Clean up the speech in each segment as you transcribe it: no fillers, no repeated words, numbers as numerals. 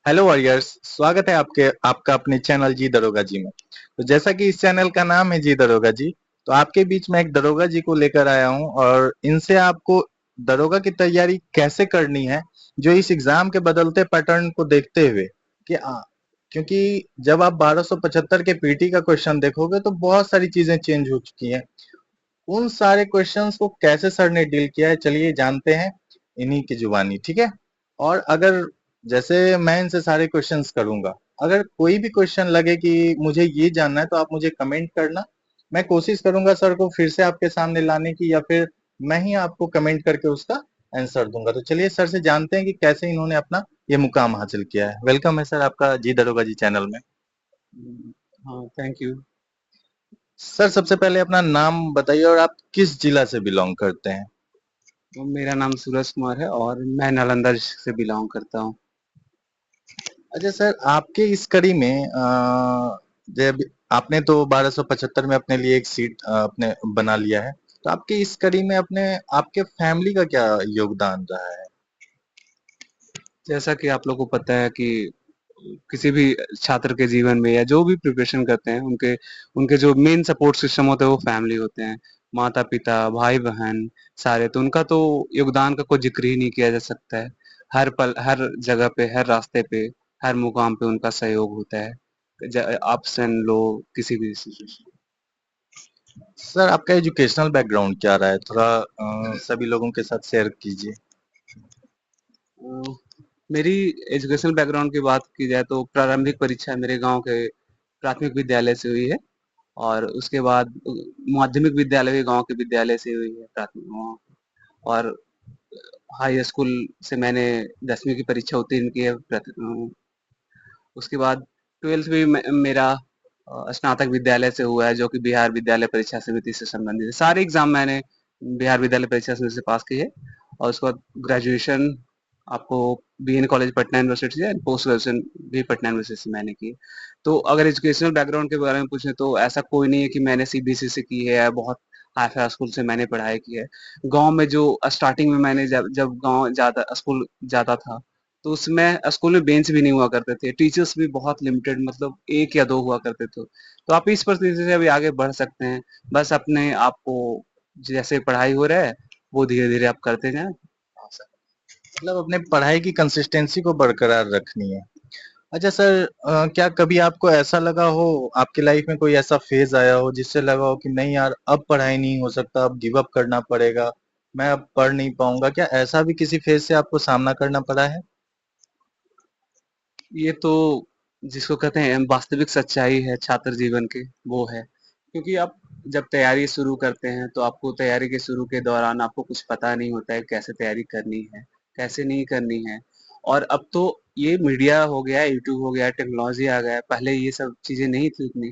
Hello warriors, स्वागत है आपका अपने चैनल जी दरोगा जी में। तो जैसा कि इस चैनल का नाम है जी दरोगा जी, तो आपके बीच में एक दरोगा जी को लेकर आया हूं और इनसे आपको दरोगा की तैयारी कैसे करनी है, जो इस एग्जाम के बदलते पैटर्न को देखते हुए कि क्योंकि जब आप 1275 के पीटी का क्वेश्चन देखोगे तो बहुत सारी चीजें चेंज हो चुकी हैं। उन सारे क्वेश्चंस को कैसे सर ने डील किया है, चलिए जानते हैं इन्हीं की जुबानी, ठीक है। और अगर जैसे मैं इनसे सारे क्वेश्चंस करूंगा, अगर कोई भी क्वेश्चन लगे कि मुझे ये जानना है तो आप मुझे कमेंट करना। मैं कोशिश करूंगा सर को फिर से आपके सामने लाने की, या फिर मैं ही आपको कमेंट करके उसका आंसर दूंगा। तो चलिए सर से जानते हैं कि कैसे इन्होंने अपना ये मुकाम हासिल किया है। वेलकम है सर आपका जी दरोगा जी चैनल में। हाँ, थैंक यू। सर सबसे पहले अपना नाम बताइए और आप किस जिला से बिलोंग करते हैं। मेरा नाम सूरज कुमार है और मैं नालंदा से बिलोंग करता हूँ। अच्छा सर, आपके इस कड़ी में जब आपने तो 1275 में अपने लिए एक सीट अपने बना लिया है, तो आपके इस कड़ी में अपने आपके फैमिली का क्या योगदान रहा है। जैसा कि आप लोग को पता है कि किसी भी छात्र के जीवन में या जो भी प्रिपरेशन करते हैं उनके उनके जो मेन सपोर्ट सिस्टम होते हैं वो फैमिली होते हैं। माता पिता, भाई बहन, सारे। तो उनका तो योगदान का कोई जिक्र ही नहीं किया जा सकता है। हर पल, हर जगह पे, हर रास्ते पे, हर मुकाम पे उनका सहयोग होता है। अप्स एंड लो, किसी भी सिचुएशन। सर आपका एजुकेशनल बैकग्राउंड क्या रहा है, थोड़ा सभी लोगों के साथ शेयर कीजिए। अ, मेरी एजुकेशनल बैकग्राउंड की बात की जाए तो प्रारंभिक परीक्षा मेरे गांव के प्राथमिक विद्यालय से हुई है। और उसके बाद माध्यमिक विद्यालय भी गांव के विद्यालय से हुई है, प्राथमिक वहाँ। और हाई स्कूल से मैंने 10वीं की परीक्षा उत्तीर्ण की है। उसके बाद 12th भी मेरा स्नातक विद्यालय से हुआ है, जो कि बिहार विद्यालय परीक्षा समिति से संबंधित है। सारे एग्जाम मैंने बिहार विद्यालय परीक्षा समिति से पास की है। और उसके बाद ग्रेजुएशन आपको बीएन कॉलेज पटना यूनिवर्सिटी से, पोस्ट ग्रेजुएशन भी पटना यूनिवर्सिटी से मैंने की है। तो अगर एजुकेशनल बैकग्राउंड के बारे में पूछे तो ऐसा कोई नहीं है कि मैंने सीबीएसई से की है या बहुत हाई फाई स्कूल से मैंने पढ़ाई की है। गांव में जो स्टार्टिंग में मैंने जब जब गांव जाता स्कूल जाता था, तो उसमें स्कूल में बेंच भी नहीं हुआ करते थे, टीचर्स भी बहुत लिमिटेड, मतलब एक या दो हुआ करते थे। तो आप इस परिस्थिति से अभी आगे बढ़ सकते हैं। बस अपने आप को, जैसे पढ़ाई हो रहा है वो धीरे धीरे आप करते जाएं। मतलब अपने पढ़ाई की कंसिस्टेंसी को बरकरार रखनी है। अच्छा सर, क्या कभी आपको ऐसा लगा हो, आपकी लाइफ में कोई ऐसा फेज आया हो जिससे लगा हो कि नहीं यार अब पढ़ाई नहीं हो सकता, अब गिव अप करना पड़ेगा, मैं अब पढ़ नहीं पाऊंगा, क्या ऐसा भी किसी फेज से आपको सामना करना पड़ा है। ये तो जिसको कहते हैं वास्तविक सच्चाई है छात्र जीवन की, वो है। क्योंकि आप जब तैयारी शुरू करते हैं तो आपको तैयारी के शुरू के दौरान आपको कुछ पता नहीं होता है कैसे तैयारी करनी है, कैसे नहीं करनी है। और अब तो ये मीडिया हो गया है, यूट्यूब हो गया है, टेक्नोलॉजी आ गया है, पहले ये सब चीजें नहीं थी उतनी।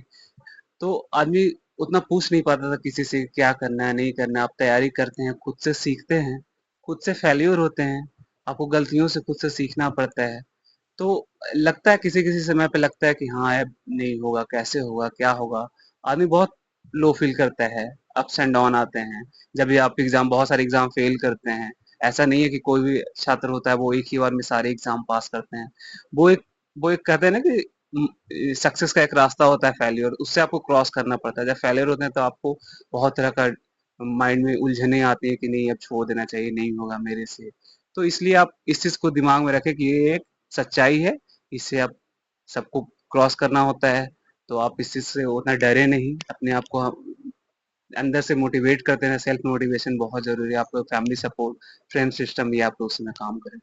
तो आदमी उतना पूछ नहीं पाता था किसी से क्या करना है नहीं करना है। आप तैयारी करते हैं, खुद से सीखते हैं, खुद से फेल्योर होते हैं, आपको गलतियों से खुद से सीखना पड़ता है। तो लगता है किसी-किसी समय पे लगता है कि हाँ, अब नहीं होगा, कैसे होगा, क्या होगा? आदमी बहुत लो फील करता है, अप्स एंड डाउन आते हैं। जब भी आप एग्ज़ाम बहुत सारे एग्ज़ाम फेल करते हैं, ऐसा नहीं है कि कोई भी छात्र होता है वो एक ही बार में सारे एग्ज़ाम पास करते हैं। वो एक वो एक कहते हैं ना कि सक्सेस का एक रास्ता होता है फेल्योर, उससे आपको क्रॉस करना पड़ता है। जब फेल्योर होते हैं तो आपको बहुत तरह का माइंड में उलझनें आती हैं कि नहीं अब छोड़ देना चाहिए, नहीं होगा मेरे से। तो इसलिए आप इस चीज़ को दिमाग में रखें कि ये एक सच्चाई है, इससे आप सबको क्रॉस करना होता है। तो आप इस चीज़ से उतना डरे नहीं, अपने आप को अंदर से मोटिवेट करते रहें। सेल्फ मोटिवेशन बहुत ज़रूरी है। आपको फैमिली सपोर्ट, फ्रेंड सिस्टम भी आप उसमें काम करें।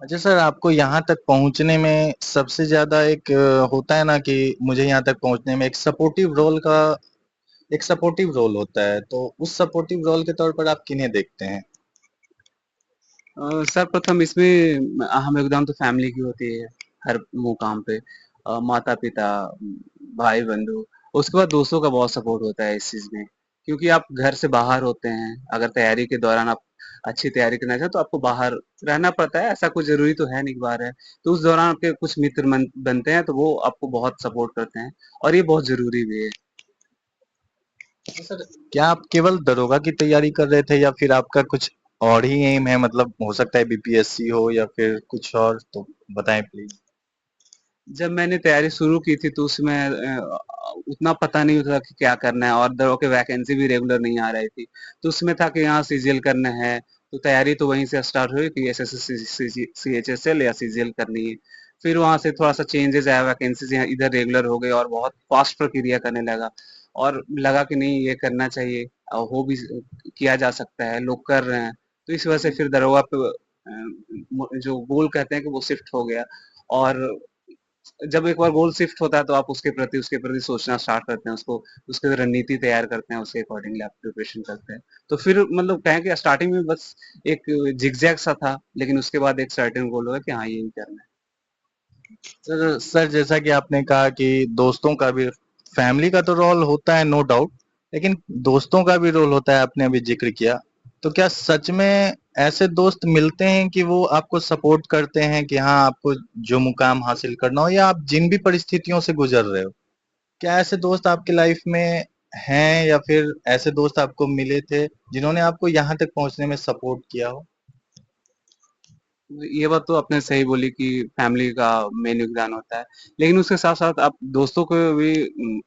अच्छा सर, आपको यहाँ तक पहुँचने में सबसे ज्यादा एक होता है ना कि मुझे यहाँ तक पहुँचने में एक सपोर्टिव रोल होता है, तो उस सपोर्टिव रोल के तौर पर आप किन्हें देखते हैं। सर्वप्रथम इसमें अहम योगदान तो फैमिली की होती है, हर मुकाम पे। माता-पिता, भाई-बंधु, उसके बाद दोस्तों का बहुत सपोर्ट होता है इस चीज़ में। क्योंकि आप घर से बाहर होते हैं, अगर तैयारी के दौरान आप अच्छी तैयारी करना चाहें तो आपको बाहर रहना पड़ता है, ऐसा कोई ज़रूरी तो है नहीं कि बाहर है। तो उस दौरान आपके कुछ मित्र बनते हैं तो वो आपको बहुत सपोर्ट करते हैं, और ये बहुत ज़रूरी भी है। तो सर क्या आप केवल दरोगा की तैयारी कर रहे थे या फिर आपका कुछ और ही एम है, मतलब हो सकता है बीपीएससी हो या फिर कुछ और, तो बताएं प्लीज। जब मैंने तैयारी शुरू की थी तो उसमें उतना पता नहीं होता था कि क्या करना है, और दरों के वैकेंसी भी रेगुलर नहीं आ रही थी। तो उसमें था कि यहाँ सीजीएल करना है, तो तैयारी तो वहीं से स्टार्ट हुई कि एसएससी सीएचएसएल या सीजीएल करनी है। फिर वहां से थोड़ा सा चेंजेस आया, वैकेंसीज यहाँ इधर रेगुलर हो गई और बहुत फास्ट प्रक्रिया करने लगा, और लगा कि नहीं ये करना चाहिए, और हो भी किया जा सकता है, लोग कर रहे हैं। तो इस वजह से फिर दरोगा पे जो गोल कहते हैं कि वो शिफ्ट हो गया। और जब एक बार गोल शिफ्ट होता है तो आप उसके प्रति सोचना स्टार्ट करते हैं, उसको उसके रणनीति तैयार करते हैं, उसके अकॉर्डिंगली आप प्रिपरेशन करते हैं। तो फिर मतलब कहें कि स्टार्टिंग में बस एक जिगजैग सा था, लेकिन उसके बाद एक सर्टेन गोल हुआ कि हाँ यही करना है। सर जैसा कि आपने कहा कि दोस्तों का भी, फैमिली का तो रोल होता है नो डाउट, लेकिन दोस्तों का भी रोल होता है, आपने अभी जिक्र किया। तो क्या सच में ऐसे दोस्त मिलते हैं कि वो आपको सपोर्ट करते हैं कि हाँ आपको जो मुकाम हासिल करना हो, या आप जिन भी परिस्थितियों से गुजर रहे हो, क्या ऐसे दोस्त आपकी लाइफ में हैं, या फिर ऐसे दोस्त आपको मिले थे जिन्होंने आपको यहाँ तक पहुंचने में सपोर्ट किया हो? ये बात तो आपने सही बोली कि फैमिली का मेन योगदान होता है, लेकिन उसके साथ साथ आप दोस्तों को भी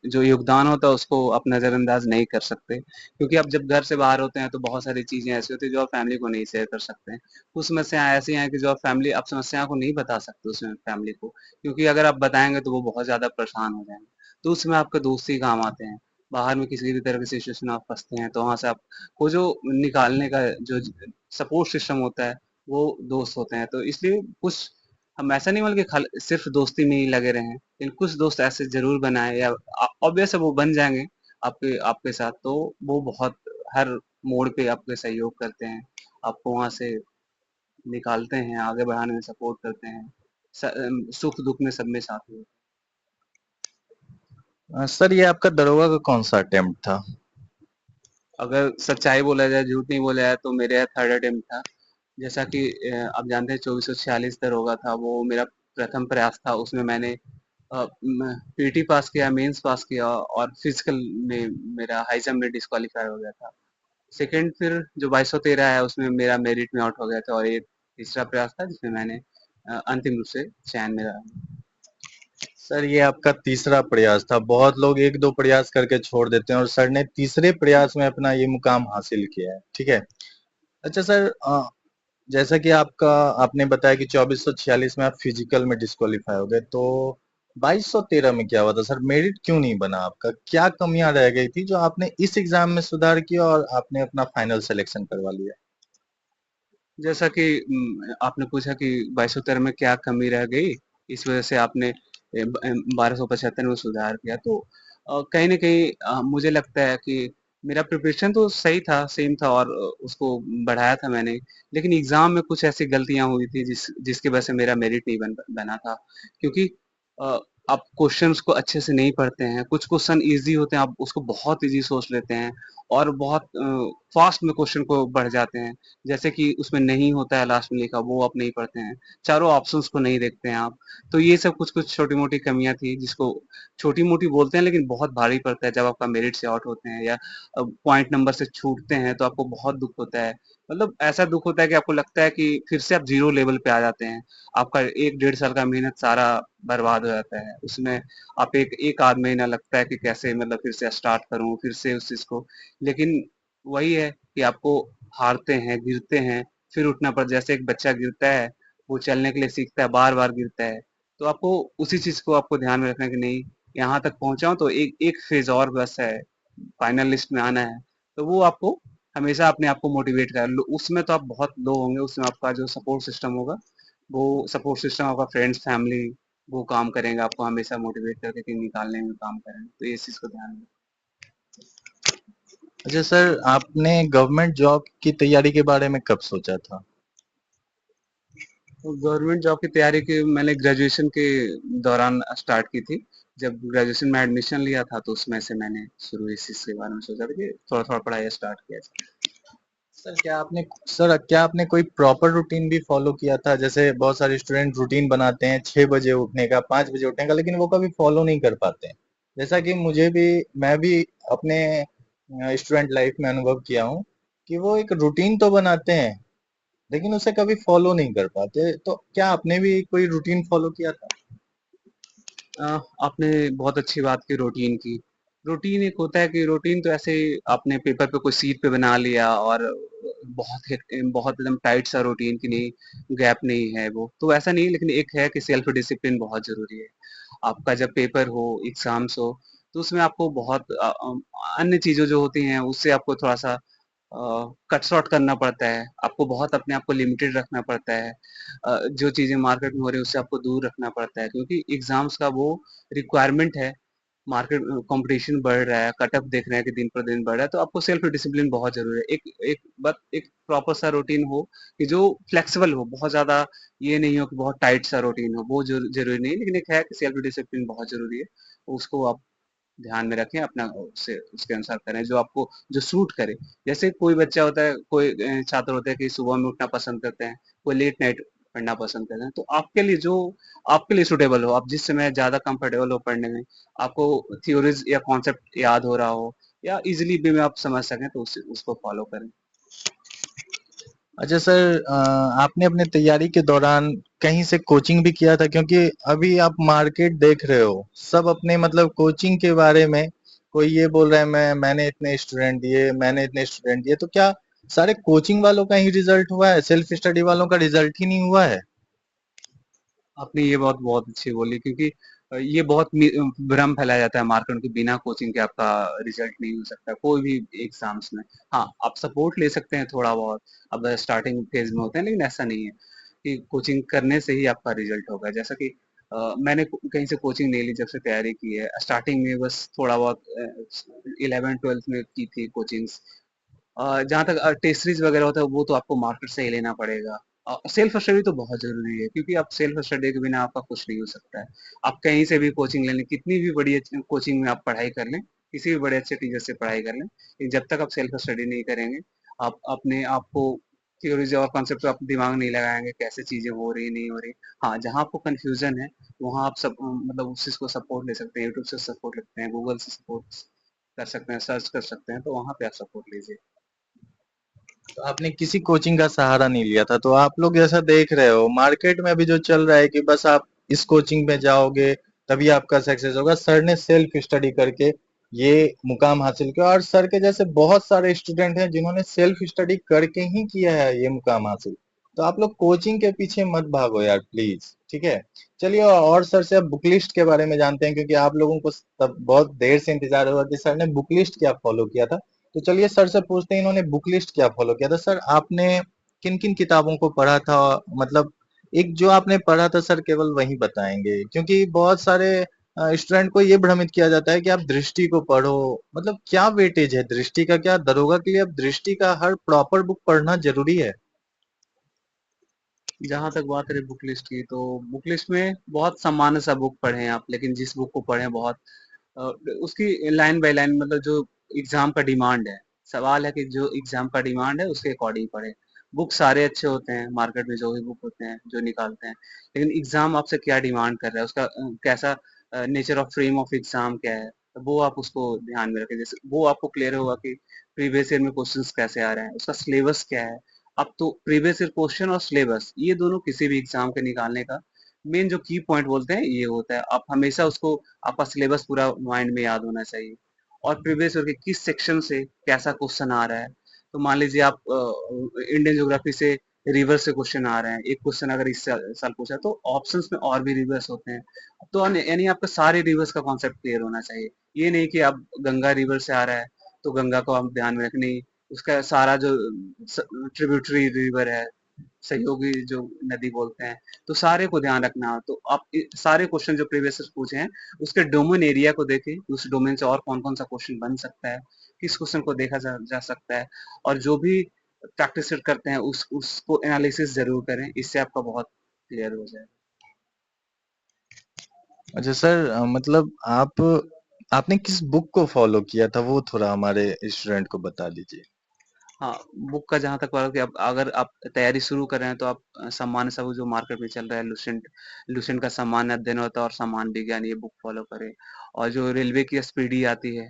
जो योगदान होता है उसको आप नजरअंदाज नहीं कर सकते, क्योंकि आप जब घर से बाहर होते हैं तो बहुत सारी चीजें ऐसी होती है जो आप फैमिली को नहीं शेयर कर सकते हैं। कुछ समस्याएं ऐसी हैं कि जो आप समस्याओं को नहीं बता सकते उसमें फैमिली को, क्योंकि अगर आप बताएंगे तो वो बहुत ज्यादा परेशान हो जाएंगे। तो उसमें आपके दोस्त ही काम आते हैं। बाहर में किसी भी तरह की सिचुएशन आप फंसते हैं तो वहां से आप को जो निकालने का जो सपोर्ट सिस्टम होता है वो दोस्त होते हैं। तो इसलिए कुछ हम ऐसा नहीं बोल के सिर्फ दोस्ती में ही लगे रहे हैं, लेकिन कुछ दोस्त ऐसे जरूर बनाए, या ऑब्वियस है वो बन जाएंगे आपके आपके साथ, तो वो बहुत हर मोड़ पे आपके सहयोग करते हैं, आपको वहां से निकालते हैं, आगे बढ़ाने में सपोर्ट करते हैं, सुख दुख में सब में साथ में। सर ये आपका दरोगा का कौन सा अटेम्प्ट था? अगर सच्चाई बोला जाए, झूठ नहीं बोला जाए, तो मेरे थर्ड अटेम्प्ट था। जैसा कि आप जानते हैं 2446 दरोगा था, वो मेरा प्रथम प्रयास था। उसमें मैंने पीटी पास किया, मेंस पास किया, और फिजिकल में मेरा हाई जंप में डिस्qualiफाई हो गया था। सेकंड फिर जो 2213 है उसमें मेरा मेरिट में आउट हो गया था, और एक तीसरा प्रयास था जिसमें मैंने अंतिम रूप से चयन मेरा। सर ये आपका तीसरा प्रयास था। बहुत लोग एक दो प्रयास करके छोड़ देते हैं, और सर ने तीसरे प्रयास में अपना ये मुकाम हासिल किया है, ठीक है। अच्छा सर, जैसा कि आपने बताया कि 2446 में आप फिजिकल में डिस्qualiफाई हो गए, तो 2213 में क्या हुआ था सर? मेरिट क्यों नहीं बना आपका? क्या कमियां रह गई थी जो आपने इस एग्जाम में सुधार किया और आपने अपना फाइनल सिलेक्शन करवा लिया? जैसा कि आपने पूछा कि 2213 में क्या कमी रह गई, इस वजह से आपने 1275 में सुधार किया, तो कहीं ना कहीं मुझे लगता है कि मेरा प्रिपरेशन तो सही था, सेम था, और उसको बढ़ाया था मैंने, लेकिन एग्जाम में कुछ ऐसी गलतियां हुई थी जिसकी वजह से मेरा मेरिट नहीं बना था। क्योंकि अ, आप क्वेश्चंस को अच्छे से नहीं पढ़ते हैं, कुछ क्वेश्चन इजी होते हैं आप उसको बहुत इजी सोच लेते हैं, और बहुत फास्ट में क्वेश्चन को बढ़ जाते हैं। जैसे कि उसमें नहीं होता है लास्ट में लिखा, वो आप नहीं पढ़ते हैं, चारों ऑप्शंस को नहीं देखते हैं आप। तो ये सब कुछ कुछ छोटी मोटी कमियां थी, जिसको छोटी मोटी बोलते हैं लेकिन बहुत भारी पड़ता है जब आपका मेरिट से आउट होते हैं, या पॉइंट नंबर से छूटते हैं, तो आपको बहुत दुख होता है। मतलब ऐसा दुख होता है कि आपको लगता है कि फिर से आप जीरो लेवल पे आ जाते हैं, आपका एक डेढ़ साल का मेहनत सारा बर्बाद हो जाता है उसमें। आप एक आध महीना लगता है कि कैसे मतलब फिर से स्टार्ट करूं फिर से उस चीज को, लेकिन वही है कि आपको हारते हैं, गिरते हैं, फिर उठना पड़ता है। जैसे एक बच्चा गिरता है, वो चलने के लिए सीखता है, बार-बार गिरता है। तो आपको उसी चीज़ को आपको ध्यान में रखना है कि नहीं, यहाँ तक पहुँचा हूँ तो एक एक फेज़ और बस है, फाइनल लिस्ट में आना है। तो वो आपको हमेशा अपने आप को मोटिवेट कर लो, उसमें तो आप बहुत लो होंगे, उसमें आपका जो सपोर्ट सिस्टम होगा, वो सपोर्ट सिस्टम आपका फ्रेंड्स, फैमिली, वो काम करेंगे आपको हमेशा मोटिवेट करके कि निकालने में काम करें। तो ये चीज़ को ध्यान में। अच्छा सर, आपने गवर्नमेंट जॉब की तैयारी के बारे में कब सोचा था? तो गवर्नमेंट जॉब की तैयारी की मैंने ग्रेजुएशन के दौरान स्टार्ट की थी। जब ग्रेजुएशन में एडमिशन लिया था तो उसमें से मैंने शुरू इस चीज के बारे में सोचा था कि थोड़ा थोड़ा पढ़ाई स्टार्ट किया जाए। सर क्या आपने कोई प्रॉपर रूटीन भी फॉलो किया था? जैसे बहुत सारे स्टूडेंट रूटीन बनाते हैं 6 बजे उठने का, 5 बजे उठने का, लेकिन वो कभी फॉलो नहीं कर पाते हैं। जैसा कि मैं भी अपने स्टूडेंट लाइफ में अनुभव किया हूँ कि वो एक रूटीन तो बनाते हैं, लेकिन उसे कभी फॉलो नहीं कर पाते। तो क्या आपने भी कोई रूटीन फॉलो किया था? आपने बहुत अच्छी बात की रूटीन की। रूटीन एक होता है कि रूटीन तो ऐसे ही आपने पेपर पे कोई सीट पे बना लिया और बहुत एकदम टाइट सा रूटीन की नहीं, गैप नहीं है वो तो ऐसा नहीं, लेकिन एक है कि सेल्फ डिसिप्लिन बहुत जरूरी है। आपका जब पेपर हो, एग्जाम्स हो, तो उसमें आपको बहुत अन्य चीजें जो होती हैं उससे आपको थोड़ा सा कट शॉर्ट करना पड़ता है, आपको बहुत अपने आप को लिमिटेड रखना पड़ता है। जो चीजें मार्केट में हो रही है उससे आपको दूर रखना पड़ता है, क्योंकि एग्जाम्स का वो रिक्वायरमेंट है। मार्केट कंपटीशन बढ़ रहा है, कटअप देख रहे हैं कि दिन पर दिन बढ़ रहा है, तो आपको सेल्फ डिसिप्लिन बहुत जरूरी है। एक प्रॉपर सा रूटीन हो कि जो फ्लेक्सिबल हो, बहुत ज्यादा ये नहीं हो कि बहुत टाइट सा रूटीन हो, वो जरूरी नहीं, लेकिन एक है कि सेल्फ डिसिप्लिन बहुत जरूरी है। उसको आप ध्यान में रखें, अपना उससे उसके अनुसार करें जो आपको जो सूट करे। जैसे कोई बच्चा होता है, कोई छात्र होते हैं कि सुबह में उठना पसंद करते हैं, कोई लेट नाइट पढ़ना पसंद करते हैं, तो आपके लिए जो आपके लिए सुटेबल हो, आप जिस समय ज्यादा कंफर्टेबल हो पढ़ने में, आपको थ्योरीज या कॉन्सेप्ट याद हो रहा हो या इजिली भी में आप समझ सकें, तो उसको फॉलो करें। अच्छा सर, आपने अपने तैयारी के दौरान कहीं से कोचिंग भी किया था? क्योंकि अभी आप मार्केट देख रहे हो, सब अपने मतलब कोचिंग के बारे में कोई ये बोल रहा है मैंने इतने स्टूडेंट दिए, मैंने इतने स्टूडेंट दिए। तो क्या सारे कोचिंग वालों का ही रिजल्ट हुआ है, सेल्फ स्टडी वालों का रिजल्ट ही नहीं हुआ है? आपने ये बात बहुत अच्छी बोली, क्योंकि ये बहुत भ्रम फैलाया जाता है मार्केट में कि बिना कोचिंग के आपका रिजल्ट नहीं हो सकता कोई भी एग्जाम्स में। हाँ, आप सपोर्ट ले सकते हैं थोड़ा बहुत, अब स्टार्टिंग फेज में होते हैं, लेकिन ऐसा नहीं है कि कोचिंग करने से ही आपका रिजल्ट होगा। जैसा कि मैंने कहीं से कोचिंग नहीं ली, जब से तैयारी की है, स्टार्टिंग में बस थोड़ा बहुत 11th 12th में की थी कोचिंग्स। जहाँ तक टेस्ट सीरीज वगैरह होता है, वो तो आपको मार्केट से ही लेना पड़ेगा। सेल्फ स्टडी तो बहुत जरूरी है, क्योंकि आप सेल्फ स्टडी के बिना आपका कुछ नहीं हो सकता है। आप कहीं से भी कोचिंग ले लें, कितनी भी बड़ी कोचिंग में आप पढ़ाई कर लें, किसी भी बड़े अच्छे टीचर से पढ़ाई कर लें, लेकिन जब तक आप सेल्फ स्टडी नहीं करेंगे, आप अपने आप को थ्योरीज और कॉन्सेप्ट आप दिमाग नहीं लगाएंगे कैसे चीजें हो रही नहीं हो रही। हाँ, जहाँ आपको कंफ्यूजन है, वहाँ आप सब मतलब उस चीज को सपोर्ट ले सकते हैं, यूट्यूब से सपोर्ट लेते हैं, गूगल से सपोर्ट कर सकते हैं, सर्च कर सकते हैं, तो वहाँ पे आप सपोर्ट लीजिए। तो आपने किसी कोचिंग का सहारा नहीं लिया था। तो आप लोग जैसा देख रहे हो मार्केट में अभी जो चल रहा है कि बस आप इस कोचिंग में जाओगे तभी आपका सक्सेस होगा। सर ने सेल्फ स्टडी करके ये मुकाम हासिल किया, और सर के जैसे बहुत सारे स्टूडेंट हैं जिन्होंने सेल्फ स्टडी करके ही किया है ये मुकाम हासिल। तो आप लोग कोचिंग के पीछे मत भागो यार, प्लीज। ठीक है, चलिए और सर से अब बुक लिस्ट के बारे में जानते हैं, क्योंकि आप लोगों को तब बहुत देर से इंतजार होगा कि सर ने बुक लिस्ट क्या फॉलो किया था। तो चलिए सर से पूछते हैं इन्होंने बुक लिस्ट क्या फॉलो किया था। सर आपने किन किन किताबों को पढ़ा था? मतलब एक जो आपने पढ़ा था सर केवल वही बताएंगे, क्योंकि बहुत सारे स्टूडेंट को ये भ्रमित किया जाता है कि आप दृष्टि को पढ़ो। मतलब क्या वेटेज है दृष्टि का? क्या दरोगा के लिए अब दृष्टि का हर प्रॉपर बुक पढ़ना जरूरी है? जहाँ तक बात है बुक लिस्ट की, तो बुक लिस्ट में बहुत सामान्य सा बुक पढ़े हैं आप, लेकिन जिस बुक को पढ़े बहुत अ, उसकी लाइन बाय लाइन, मतलब जो एग्जाम का डिमांड है, सवाल है कि जो एग्जाम का डिमांड है उसके अकॉर्डिंग पढ़े। बुक सारे अच्छे होते हैं, मार्केट में जो भी बुक होते हैं जो निकालते हैं, लेकिन एग्जाम आपसे क्या डिमांड कर रहा है, उसका कैसा nature of frame of exam क्या है, तो वो आप उसको ध्यान में रखें। जैसे वो आपको क्लियर होगा कि प्रीवियस ईयर में क्वेश्चंस कैसे आ रहे हैं, उसका सिलेबस क्या है। अब तो प्रीवियस ईयर क्वेश्चन और सिलेबस, ये दोनों किसी भी एग्जाम के निकालने का मेन जो की पॉइंट बोलते हैं ये होता है। आप हमेशा उसको, आपका सिलेबस पूरा माइंड में याद होना चाहिए, और प्रीवियस ईयर के किस सेक्शन से कैसा क्वेश्चन आ रहा है। तो मान लीजिए आप इंडियन ज्योग्राफी से रिवर्स से क्वेश्चन आ रहे हैं, एक क्वेश्चन अगर इस साल पूछा, तो ऑप्शंस में और भी रिवर्स होते हैं। तो यानी आपका सारे रिवर्स का कॉन्सेप्ट क्लियर होना चाहिए। ये नहीं कि आप गंगा रिवर से आ रहा है तो गंगा को आप ध्यान में रखें, नहीं, उसका सारा जो ट्रिब्यूटरी रिवर है, सहयोगी जो नदी बोलते हैं, तो सारे को ध्यान रखना हो। तो आप सारे क्वेश्चन जो प्रीवियस पूछे हैं उसके डोमेन एरिया को देखें, उस डोमेन से और कौन कौन सा क्वेश्चन बन सकता है, किस क्वेश्चन को देखा जा सकता है, और जो भी प्रैक्टिस करते हैं उसको एनालिसिस जरूर करें, इससे आपका बहुत क्लियर हो जाए। अच्छा सर, मतलब आपने किस बुक को फॉलो किया था वो थोड़ा हमारे स्टूडेंट को बता दीजिए। हाँ, बुक का जहाँ तक बात है कि अब अगर आप तैयारी शुरू कर रहे हैं, तो आप सामान्य सब जो मार्केट में चल रहा है, लुसेंट लुसेंट का सामान्य अध्ययन होता है और सामान्य विज्ञान, ये बुक फॉलो करें। और जो रेलवे की एसपीडी आती है,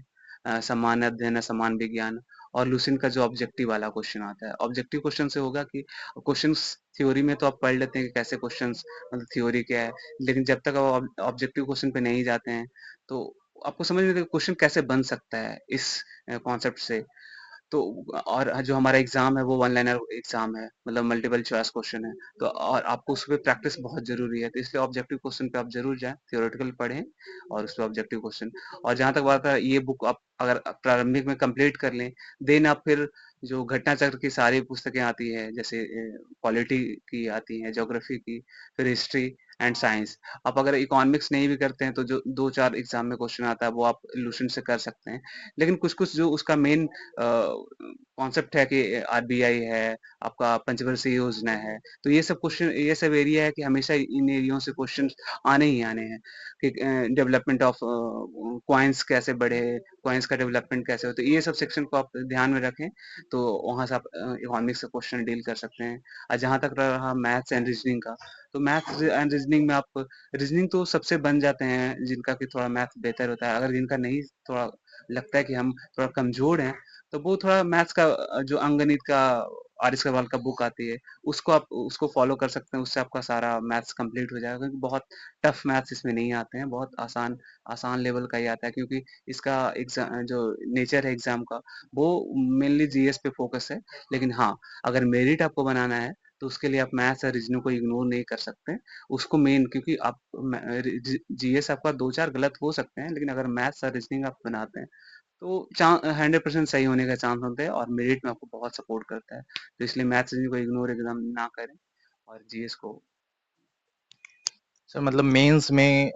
सामान्य अध्ययन है, सामान्य विज्ञान, और लुसेंट का जो ऑब्जेक्टिव वाला क्वेश्चन आता है। ऑब्जेक्टिव क्वेश्चन से होगा कि क्वेश्चंस थ्योरी में तो आप पढ़ लेते हैं कि कैसे क्वेश्चंस, मतलब थ्योरी क्या है, लेकिन जब तक आप ऑब्जेक्टिव क्वेश्चन पे नहीं जाते हैं तो आपको समझ में क्वेश्चन कैसे बन सकता है इस कॉन्सेप्ट से। तो और जो हमारा एग्जाम है वो वन लाइनर एग्जाम है, मतलब मल्टीपल चॉइस क्वेश्चन है। तो और आपको उस पे प्रैक्टिस बहुत जरूरी है, तो इसलिए ऑब्जेक्टिव क्वेश्चन पे आप जरूर जाएं, थियोरेटिकल पढ़ें और उस पे ऑब्जेक्टिव क्वेश्चन। और जहां तक बात है, ये बुक आप अगर प्रारंभिक में कंप्लीट कर लें, देन आप फिर जो घटना चक्र की सारी पुस्तकें आती है, जैसे पॉलिटी की आती है, ज्योग्राफी की, फिर हिस्ट्री एंड साइंस। आप अगर इकोनॉमिक्स नहीं भी करते हैं तो जो दो चार एग्जाम में क्वेश्चन आता है वो आप लुसेंट से कर सकते हैं। लेकिन कुछ कुछ जो उसका मेन कॉन्सेप्ट है कि आरबीआई है, आपका पंचवर्षीय योजना है, तो ये सब क्वेश्चन, ये सब एरिया है कि हमेशा इन एरियो से क्वेश्चन आने ही आने हैं कि डेवलपमेंट ऑफ कॉइन्स कैसे बढ़े, कॉइन्स का डेवलपमेंट कैसे हो, तो ये सब सेक्शन को आप ध्यान में रखें तो वहां से आप इकोनॉमिक्स से क्वेश्चन डील कर सकते हैं। और जहां तक रहा मैथ्स एंड रीजनिंग का, तो मैथ्स एंड रीजनिंग में आप, रीजनिंग तो सबसे बन जाते हैं जिनका कि थोड़ा मैथ बेहतर होता है। अगर जिनका नहीं, थोड़ा लगता है कि हम थोड़ा कमजोर हैं, तो वो थोड़ा मैथ्स का जो अंकगणित का आर एस अग्रवाल का बुक आती है, उसको आप उसको फॉलो कर सकते हैं। उससे आपका सारा मैथ्स कंप्लीट हो जाएगा, क्योंकि बहुत टफ मैथ्स इसमें नहीं आते हैं, बहुत आसान आसान लेवल का ही आता है। क्योंकि इसका एग्जाम जो नेचर है एग्जाम का, वो मेनली जीएस पे फोकस है। लेकिन हाँ, अगर मेरिट आपको बनाना है तो उसके लिए आप मैथ्स और रीजनिंग को इग्नोर नहीं कर सकते। उसको मेन, क्योंकि आप जीएस आपका दो चार गलत हो सकते हैं, लेकिन अगर मैथ्स और रीजनिंग आप बनाते हैं तो 100% सही होने का चांस होते हैं, और मेरिट में आपको बहुत सपोर्ट करता है। तो इसलिए मैथ्स रीजनिंग को इग्नोर एकदम ना करें, और जीएस को। सर मतलब मेंस में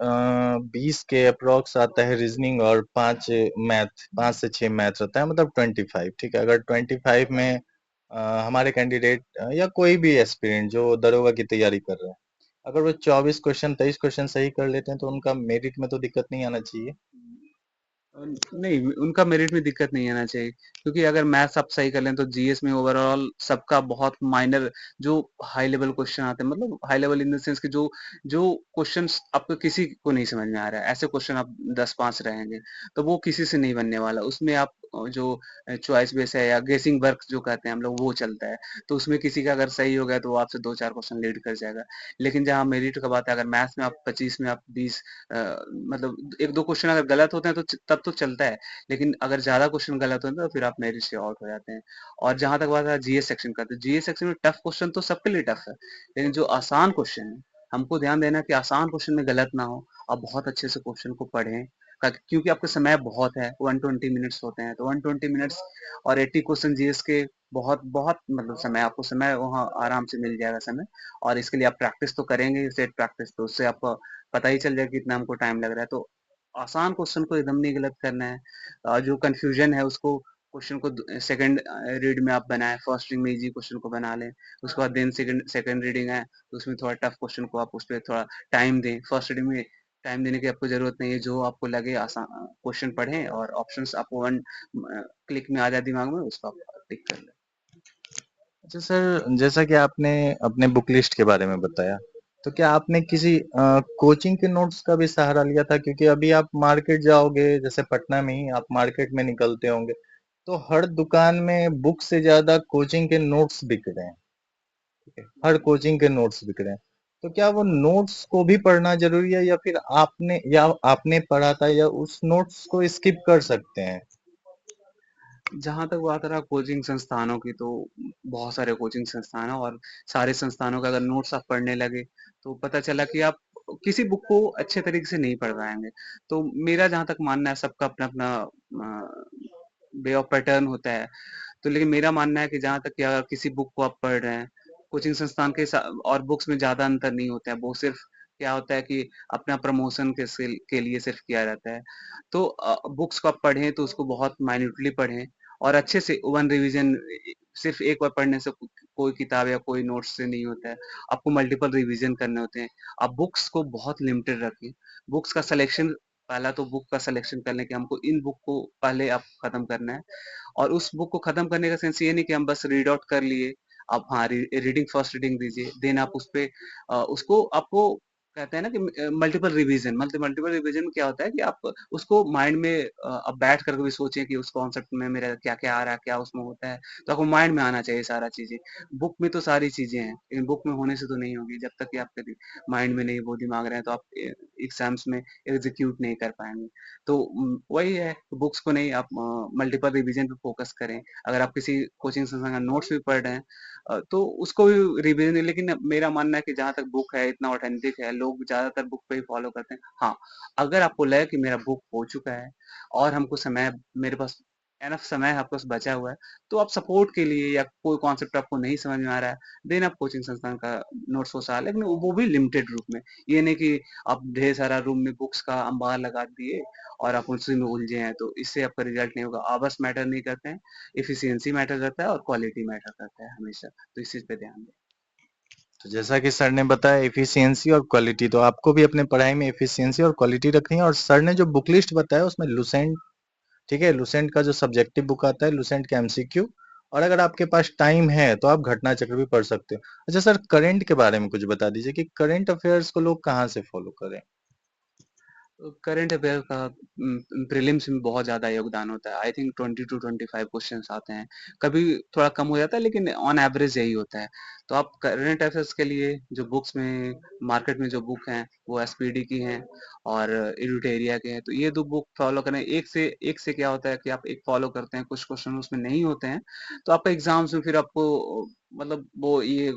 20 के अप्रोक्स आता है रीजनिंग और 5 मैथ, 5 से 6 मैथ रहता है, मतलब 25। ठीक है, अगर 25 में हमारे कैंडिडेट या कोई भी एस्पिरेंट जो दरोगा की तैयारी कर रहे हैं, अगर वो 24 क्वेश्चन 23 क्वेश्चन सही कर लेते हैं तो उनका मेरिट में तो दिक्कत नहीं आना चाहिए। नहीं, उनका मेरिट में दिक्कत नहीं आना चाहिए, क्योंकि अगर मैथ्स आप सही कर लें तो जीएस में ओवरऑल सबका बहुत माइनर जो हाई लेवल क्वेश्चन आते हैं, मतलब high level in the sense कि जो जो क्वेश्चंस आपको किसी को नहीं समझ में आ रहा है, ऐसे क्वेश्चन आप 10 5 रहेंगे, तो वो किसी से नहीं बनने वाला। उसमें आप जो चॉइस बेस है या गेसिंग वर्क जो कहते हैं हम लोग, वो चलता है। तो उसमें किसी का अगर सही हो गया तो वो आपसे दो चार क्वेश्चन लीड कर जाएगा। लेकिन जहाँ मेरिट का बात है, अगर मैथ्स में आप 25 में आप 20, मतलब एक दो क्वेश्चन अगर गलत होते हैं तो तब तो चलता है। लेकिन अगर ज्यादा क्वेश्चन गलत होते हैं तो फिर आप मेरिट से आउट हो जाते हैं। और जहां तक बात है जीएस सेक्शन का, तो जीएस सेक्शन में टफ क्वेश्चन तो सबके लिए टफ है, लेकिन जो आसान क्वेश्चन है, हमको ध्यान देना है कि आसान क्वेश्चन में गलत ना हो। आप बहुत अच्छे से क्वेश्चन को पढ़ें, क्योंकि आपका समय बहुत है, 120 मिनट्स होते हैं, तो 120 मिनट्स और 80 क्वेश्चन जीएस के, बहुत बहुत मतलब समय, आपको समय वहाँ आराम से मिल जाएगा समय। और इसके लिए आप प्रैक्टिस तो करेंगे, सेट प्रैक्टिस, तो उससे आपको पता ही चल जाएगा कितना हमको टाइम लग रहा है। तो आसान क्वेश्चन को एकदम नहीं गलत करना है। जो कंफ्यूजन है उसको, क्वेश्चन को सेकंड रीड में आप बनाएं, फर्स्ट रीडिंग में इजी क्वेश्चन को बना लें, उसके बाद देन सेकंड सेकंड रीडिंग है तो उसमें थोड़ा टफ क्वेश्चन को आप उस पर थोड़ा टाइम दें। फर्स्ट रीडिंग में टाइम देने की आपको जरूरत नहीं है, जो आपको लगे आसान क्वेश्चन पढ़ें, और ऑप्शंस आपको वन क्लिक में आ जाए दिमाग में, उसको आप टिक कर लें। अच्छा सर, जैसा कि आपने अपने बुक लिस्ट के बारे में बताया, तो क्या आपने किसी कोचिंग के नोट्स का भी सहारा लिया था? क्योंकि अभी आप मार्केट जाओगे, जैसे पटना में ही आप मार्केट में निकलते होंगे, तो हर दुकान में बुक से ज्यादा कोचिंग के नोट्स बिक रहे हैं। ठीक है, हर कोचिंग के नोट्स बिक रहे हैं। तो क्या वो नोट्स को भी पढ़ना जरूरी है, या आपने पढ़ा था, या उस नोट्स को स्किप कर सकते हैं? जहाँ तक बात रहा कोचिंग संस्थानों की, तो बहुत सारे कोचिंग संस्थान हैं, और सारे संस्थानों का अगर नोट्स आप पढ़ने लगे तो पता चला कि आप किसी बुक को अच्छे तरीके से नहीं पढ़ पाएंगे। तो मेरा जहाँ तक मानना है, सबका अपना अपना वे ऑफ पैटर्न होता है। तो लेकिन मेरा मानना है कि जहाँ तक कि अगर किसी बुक को आप पढ़ रहे हैं, कोचिंग संस्थान के और बुक्स में ज्यादा अंतर नहीं होता है। वो सिर्फ क्या होता है कि अपना प्रमोशन के लिए सिर्फ किया जाता है। तो बुक्स को आप पढ़ें तो उसको बहुत माइन्यूटली पढ़ें, और अच्छे से वन रिवीजन, सिर्फ एक बार पढ़ने से कोई किताब या कोई नोट्स से नहीं होता है। आपको मल्टीपल रिवीजन करने होते हैं। आप बुक्स को बहुत लिमिटेड रखें। बुक्स का सिलेक्शन, पहला तो बुक का सिलेक्शन करने के हमको इन बुक को पहले आप खत्म करना है। और उस बुक को खत्म करने का सेंस ये नहीं कि हम बस रीड आउट कर लिए। आप हाँ रीडिंग, फर्स्ट रीडिंग दीजिए, देन आप उस पे उसको आपको कहते हैं ना कि मल्टीपल रिवीजन, मल्टीपल रिवीजन में क्या होता है कि आप उसको माइंड में अब बैठ करके भी सोचें कि उस कॉन्सेप्ट में मेरा क्या क्या आ रहा है, क्या उसमें होता है, तो आपको माइंड में आना चाहिए सारा चीजें। बुक में तो सारी चीजें हैं, लेकिन बुक में होने से तो नहीं होगी जब तक कि आपके माइंड में नहीं, वो दिमाग रहे, तो आप एग्जाम्स में एग्जीक्यूट नहीं कर पाएंगे। तो वही है, बुक्स को नहीं, आप मल्टीपल रिवीजन पे फोकस करें। अगर आप किसी कोचिंग संस्थान का नोट्स भी पढ़ रहे हैं, तो उसको भी रिवीजन, लेकिन मेरा मानना है कि जहाँ तक बुक है इतना ऑथेंटिक है, लोग ज्यादातर बुक पे ही फॉलो करते हैं। हाँ, अगर आपको लगे कि मेरा बुक हो चुका है और हमको समय, मेरे पास एनफ समय है, आपके पास बचा हुआ है, तो आप सपोर्ट के लिए या कोई कॉन्सेप्ट आपको नहीं समझ में आ रहा है, देन आप कोचिंग संस्थान का नोट्स हो सकता है, लेकिन वो भी लिमिटेड रूप में। ये नहीं कि आप ढेर सारा रूम में बुक्स का अंबार लगा दिए और आप उसी में उलझे हैं, तो इससे आपका रिजल्ट नहीं होगा। आवर्स मैटर नहीं करते हैं, एफिशिएंसी मैटर करता है और क्वालिटी मैटर करता है हमेशा। तो इस चीज पे ध्यान दें। तो जैसा कि सर ने बताया एफिशिएंसी और क्वालिटी, तो आपको भी अपने पढ़ाई में एफिशिएंसी और क्वालिटी रखनी है। और सर ने जो बुक लिस्ट बताया उसमें लुसेंट, ठीक है, लुसेंट का जो सब्जेक्टिव बुक आता है, लुसेंट का एमसीक्यू, और अगर आपके पास टाइम है तो आप घटना चक्र भी पढ़ सकते हो। अच्छा सर, करंट के बारे में कुछ बता दीजिए कि करंट अफेयर्स को लोग कहाँ से फॉलो करें। करंट अफेयर का प्रीलिम्स में बहुत ज्यादा योगदान होता है। आई थिंक 20 to 25 क्वेश्चंस आते हैं, कभी थोड़ा कम हो जाता है, लेकिन ऑन एवरेज यही होता है। तो आप करंट अफेयर्स के लिए जो बुक्स में, मार्केट में जो बुक हैं वो एसपीडी की हैं और एडुटेरिया के हैं, तो ये दो बुक फॉलो करें। एक से क्या होता है कि आप एक फॉलो करते हैं, कुछ क्वेश्चन उसमें नहीं होते हैं, तो आपका एग्जाम्स में फिर आपको मतलब वो ये